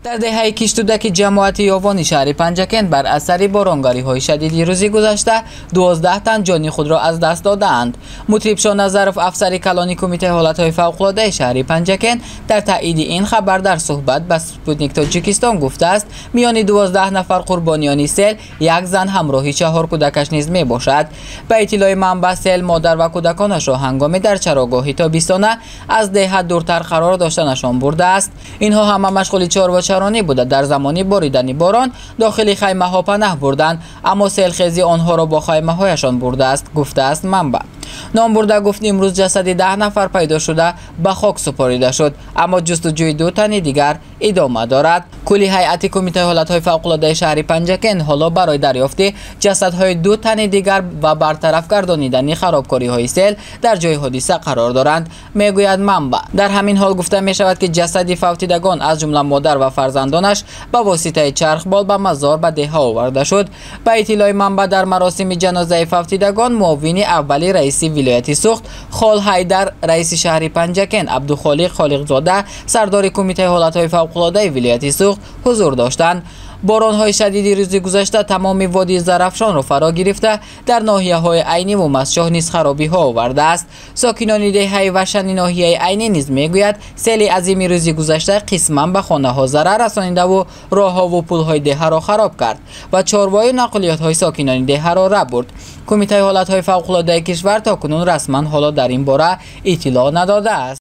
در دهه کشتودک جماعت یاوانی شهر پنجکند بر اثر بارانگاری‌های شدید روزی گذشته 12 تن جان خود را از دست دادند. مطرب شاهنظرف افسر کلانی کمیته حالت‌های فوق‌العاده شهر پنجکند در تایید این خبر در صحبت با اسپوتنیک تاجیکستان گفته است میان 12 نفر قربانیان سیل یک زن همراهی 4 کودکش نیز میباشد. به اطلاع منبع سیل مادر و کودکانش را هنگام در چراگاهی تابستانه از دهه دورتر قرار داشتنشان برده است. اینها همه مشغول چاره‌چرانی بوده. در زمانی باریدن باران داخل خیمه ها پناه بردند، اما سیلخیزی آنها را با خیمه هایشان برده است، گفته است منبع. نام برده گفت امروز جسد 10 نفر پیدا شده به خاک سپاریده شد، اما جستجوی 2 تن دیگر ادامه دارد. کلی هیئت کمیته حالت‌های فوق‌العاده شهر پنجکند حالا برای دریافت جسدهای 2 تن دیگر و برطرف گردانیدن خرابکاری‌های سیل در جای حادثه قرار دارند، میگوید منبع. در همین حال گفته می شود که جسد فوتیدگان از جمله مادر و فرزندانش به واسطه چرخبال به مزار به دهه آورده شد. به اطلاع منبع در مراسم جنازه فوتیدگان معاون اول رئیس ولایت سوخت خال حیدر، رئیس شهر پنجکند عبدالخالق خالقزاده، سردار کمیته حالت‌های فوق‌العاده ولایت سوخت حضور داشتند. باران‌های شدید روز گذشته تمام وادی زرافشان را فرا گرفته در ناحیه‌های عینی و مسجح نیز خرابی‌ها آورده است. ساکنان دهه وشن ناحیه عینی نیز میگوید سیل عظیم روز گذشته قسماً به خانه‌ها ضرر رسانیده و راه‌ها و پل‌های دهه را خراب کرد و چاره‌های نقلیات‌های ساکنان دهه را رد برد. کمیته حالت‌های فوق‌العاده کشور تاکنون رسما حالا در این باره اطلاع نداده است.